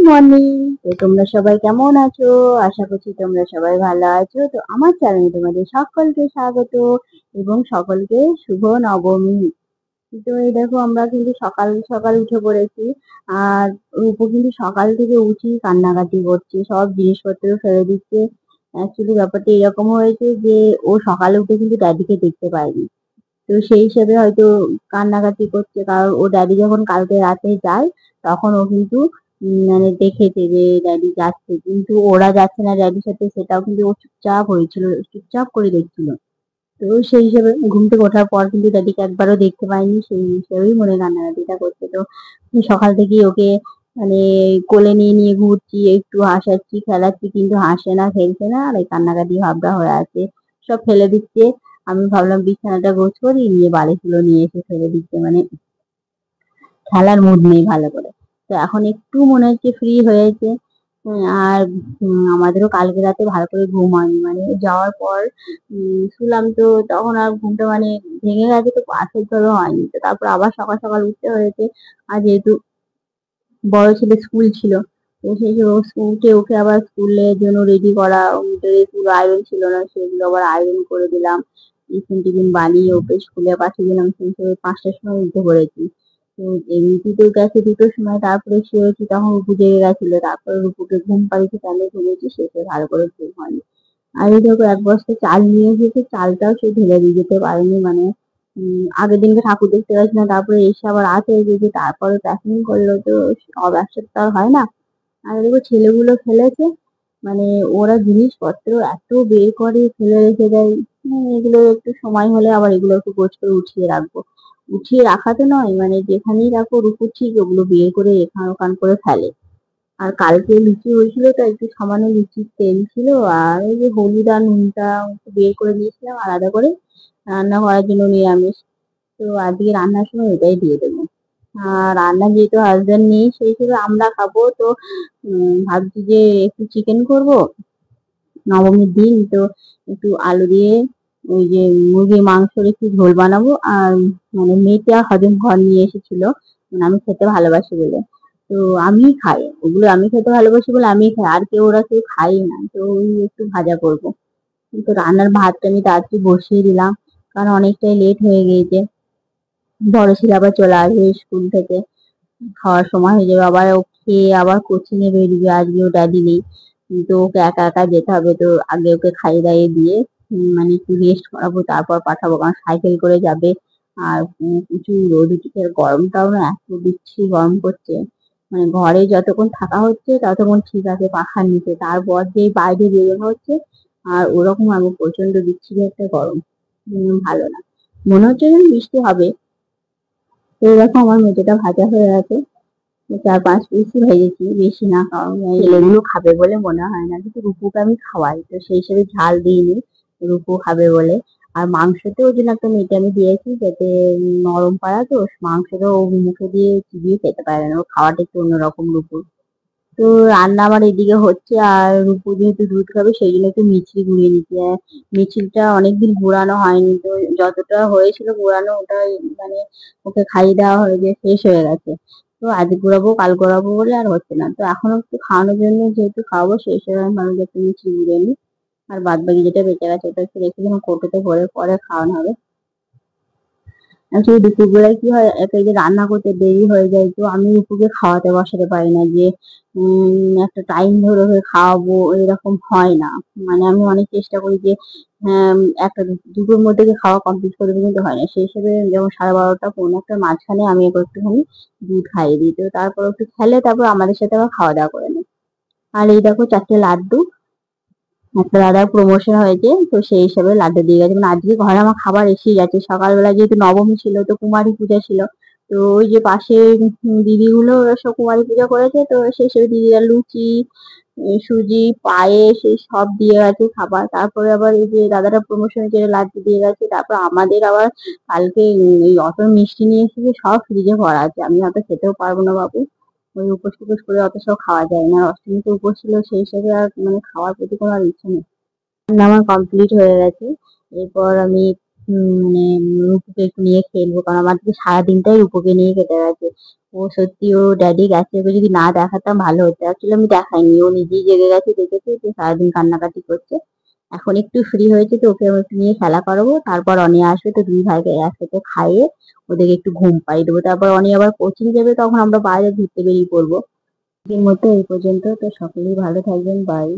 Morning. তো তোমরা সবাই কেমন আছো? আশা করছি তোমরা সবাই ভালো আছো। তো আমার চ্যানেলে তোমাদের সকলকে স্বাগত এবং সকলকে শুভ নবমী। তো এই দেখো আমরা কিন্তু সকাল সকাল উঠে পড়েছি। আর রূপু কিন্তু সকাল থেকে উঠি কান্নাকাটি করছে, সব জিনিসপত্র ফেলে দিচ্ছে। অ্যাকচুয়ালি ব্যাপারটা এরকম হয়েছে যে ও সকালে উঠে কিন্তু ড্যাডিকে দেখতে পায়নি। তো সেই হিসেবে হয়তো কান্নাকাটি করছে, কারণ ও ড্যাডি যখন কালকে রাতে যায় তখন ও কিন্তু মানে দেখেছে যে ড্যাডি যাচ্ছে, কিন্তু ওরা যাচ্ছে না ড্যাডির সাথে, সেটাও কিন্তু ও চুপচাপ হয়েছিল, চুপচাপ করে দেখছিল। তো সেই হিসেবে ঘুম থেকে ওঠার পর কিন্তু ড্যাডিকে একবারও দেখতে পাইনি, সেই হিসেবেই মনে কান্নাকাটিটা করছে। তো সকাল থেকেই ওকে মানে কোলে নিয়ে নিয়ে ঘুরছি, একটু হাসাচ্ছি খেলাচ্ছি, কিন্তু হাসে না, খেলছে না, আর এই কান্নাকাটি ভাবনা হয়ে আছে, সব ফেলে দিচ্ছে। আমি ভাবলাম বিছানাটা গোছ করি, নিয়ে বালিশগুলো নিয়ে এসে ফেলে দিচ্ছে, মানে খেলার মুড নেই ভালো করে। তো এখন একটু মনে হচ্ছে ফ্রি হয়েছে। আর আমাদেরও কালকে রাতে ভালো করে ঘুম হয়নি, মানে যাওয়ার পর শুলাম, তো তখন আর ঘুমটা মানে ভেঙে গেছে, তো পাশের ধরো হয়নি, তো তারপর আবার সকাল সকাল উঠতে হয়েছে। আর যেহেতু বড় ছেলে স্কুল ছিল, তো সেই জন্য উঠে ওকে আবার স্কুলের জন্য রেডি করা, ড্রেসগুলো আয়রন ছিল না, সেগুলো আবার আয়রন করে দিলাম, টিফিন টিফিন বানিয়ে ওকে স্কুলে পাঠিয়ে দিলাম। সেই হিসেবে 5টার সময় উঠে পড়েছি। তো এমনিতে গেছে 2টোর সময়, তারপরে শুয়েছি, তখন রূপু জেগে গেছিল, তারপরে রূপুকে ঘুম পাড়িয়েছি, কেন ঘুমিয়েছি সেটা ভালো করে ঘুম হয়নি। আর এই দেখো 1 বস্তা চাল নিয়ে এসেছে, চালটাও সে ঢেলে দিয়ে যেতে পারেনি, মানে আগের দিনকে ঠাকুর দেখতে গেছিলাম, তারপরে এসে আবার রাত হয়ে গেছে, তারপরে প্যাকিং করলো, তো সব একসাথে তো আর হয় না। আর দেখো ছেলেগুলো ফেলেছে, মানে ওরা জিনিসপত্র এত বের করে ফেলে রেখে দেয়। এগুলো একটু সময় হলে আবার এগুলো একটু গোছ করে উঠিয়ে রাখবো। উঠিয়ে রাখা তো নয়, মানে যেখানেই রাখো রুকু ঠিক ওগুলো বের করে এখান ওখান করে ফেলে। আর কালকে লুচি হয়েছিল, তো একটু সামান্য লুচির তেল ছিল, আর ওই যে হলুদ আর নুনটা একটু বের করে দিয়েছিলাম আলাদা করে রান্না করার জন্য নিরামিষ। তো আজকে রান্নার সময় ওটাই দিয়ে দেবো। আর রান্না যেহেতু হাজবেন্ড নেই, সেই হিসেবে আমরা খাবো, তো ভাবছি যে একটু চিকেন করব নবমীর দিন, তো একটু আলু দিয়ে ওই যে মুরগির মাংসের একটু ঝোল বানাবো। আর মানে মেয়েটা হজম ঘর নিয়ে এসেছিল, মানে আমি খেতে ভালোবাসি বলে, তো আমি খাই ওগুলো, আমি খেতে ভালোবাসি বলে আমি খাই, আর কেউ ওরা কেউ খাই না, তো ওই একটু ভাজা করবো। কিন্তু রান্নার ভাতটা আমি তাড়াতাড়ি বসিয়ে দিলাম, কারণ অনেকটাই লেট হয়ে গিয়েছে। বড় ছেলে আবার চলে আসবে স্কুল থেকে, খাওয়ার সময় হয়ে যাবে, আবার ও খেয়ে আবার কোচিং এ বেরিয়ে, আজকেও ড্যাডি নেই, তো ওকে একা একা যেতে হবে, তো আগে ওকে খাইয়ে দাইয়ে দিয়ে মানে একটু রেস্ট করাবো, তারপর পাঠাবো, কারণ সাইকেল করে যাবে। আর প্রচুর রোদ উঠেছে, আর গরমটাও না এত বিচ্ছিরি গরম করছে, মানে ঘরে যতক্ষণ থাকা হচ্ছে ততক্ষণ ঠিক আছে পাখার নিচে, তারপর যে বাইরে বেরোনো হচ্ছে, আর ওরকম আমি প্রচন্ড বিচ্ছিরি একটা গরম, ভালো না। মনে হচ্ছে যেন বৃষ্টি হবে। তো দেখো আমার মেঝেটা ভাজা হয়ে গেছে, 4-5 পিসই ভেজেছি, বেশি না, কারণ এই ছেলেগুলো খাবে বলে মনে হয় না, কিন্তু রূপুকে আমি খাওয়াই, তো সেই হিসেবে ঝাল দিইনি, রূপু খাবে বলে। আর মাংসতেও ওই জন্য একটা মেটে আমি দিয়েছি, যাতে নরম পাড়া, তো মাংসটা ও মুখে দিয়ে চিবিয়ে খেতে পারে না, ও খাওয়াটা একটু অন্যরকম রূপুর। তো রান্না আমার এদিকে হচ্ছে, আর রূপু যেহেতু দুধ খাবে সেই জন্য একটু মিছরি গুলিয়ে নিচ্ছি। মিছরিটা অনেকদিন গুড়ানো হয়নি, তো যতটা হয়েছিল গুড়ানো ওটাই, মানে ওকে খাইয়ে দেওয়া হয়ে যে শেষ হয়ে গেছে। তো আজ গুড়াবো কাল গুড়াবো বলে আর হচ্ছে না, তো এখন একটু খাওয়ানোর জন্য যেহেতু খাওয়াবো, সেই হিসেবে আমি ভাবলাম যে একটু মিছরি গুলিয়ে নিই। আর বাদ বাকি যেটা বেঁচে গেছে ওটা একটু রেখে দিলাম, কৌটোতে ভরে পরে খাওয়ানো হবে। আসলে দুপুরবেলায় কি হয়, একা যে রান্না করতে দেরি হয়ে যায়, তো আমি রূপুকে খাওয়াতে বসাতে পারি না, যে একটা টাইম ধরে ধরে খাওয়াবো এরকম হয় না। মানে আমি অনেক চেষ্টা করি যে হ্যাঁ, একটা দুটোর মধ্যে যে খাওয়া কমপ্লিট করে দিই, কিন্তু হয় না, সেই হিসেবে যেমন 12:30 পৌনে 1টার মাঝখানে আমি ওকে একটুখানি দুধ খাইয়ে দিই, তো তারপর একটু খেলে তারপর আমাদের সাথে আবার খাওয়া দাওয়া করে নেয়। আর এই দেখো 4টে লাড্ডু, একটা দাদার প্রমোশন হয়েছে, তো সেই হিসাবে লাড্ডু দিয়ে গেছে, মানে আজকে ঘরে আমার খাবার এসেই গেছে। সকালবেলা যেহেতু নবমী ছিল, তো কুমারী পূজা ছিল, তো ওই যে পাশে দিদিগুলো ওরা সব কুমারী পূজা করেছে, তো সেই হিসেবে দিদিরা লুচি, সুজি, পায়েস এই সব দিয়ে গেছে খাবার। তারপরে আবার এই যে দাদাটা প্রমোশন হয়েছে লাড্ডু দিয়ে গেছে, তারপর আমাদের আবার কালকে এই অত মিষ্টি নিয়ে এসেছে, সব ফ্রিজে ভরা আছে, আমি অত খেতেও পারবো না বাবু, ওই উপোস টুপোস করে অত সব খাওয়া যায় না, অষ্টমীতে উপোস ছিল, সেই হিসেবে আর মানে খাওয়ার প্রতি কোনো আর ইচ্ছে নেই। রান্না আমার কমপ্লিট হয়ে গেছে। এরপর আমি মানে রূপুকে একটু নিয়ে খেলবো, কারণ আমার তো সারাদিনটাই রূপুকে নিয়ে কেটে গেছে। ও সত্যি, ও ড্যাডি গেছে, ওকে যদি না দেখাতাম ভালো হতো। অ্যাকচুয়ালি আমি দেখাইনি, ও নিজেই জেগে গেছে, দেখেছে যে সারাদিন কান্নাকাটি করছে। এখন একটু ফ্রি হয়েছে তো ওকে একটু নিয়ে খেলা করাবো, তারপর অনিয়া আসবে, তো দুই ভাইকে একসাথে খাইয়ে ওদেরকে একটু ঘুম পাড়িয়ে দেবো। তারপর অনিয়া আবার কোচিং যাবে, তখন আমরা বাইরে ঘুরতে বেরিয়ে পড়বো। আজকের মতো এই পর্যন্ত, তো সকলেই ভালো থাকবেন, বাই।